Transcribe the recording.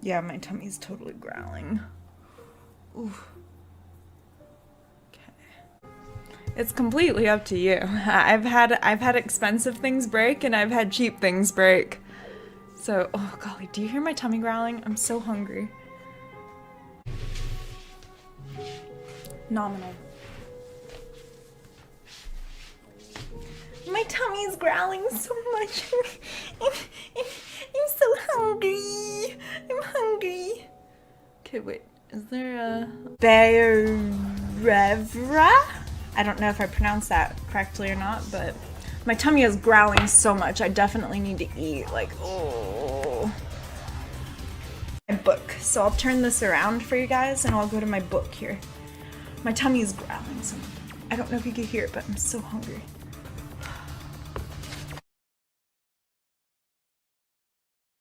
Yeah, my tummy's totally growling. Ooh. Okay. It's completely up to you. I've had expensive things break and I've had cheap things break. So, oh golly, do you hear my tummy growling? I'm so hungry. Nominal. My tummy's growling so much. I'm so hungry. I'm hungry. Okay, wait. Is there a Bearevra? I don't know if I pronounced that correctly or not, but my tummy is growling so much. I definitely need to eat. Like, oh. My book. So I'll turn this around for you guys and I'll go to my book here. My tummy is growling so much. I don't know if you can hear it, but I'm so hungry.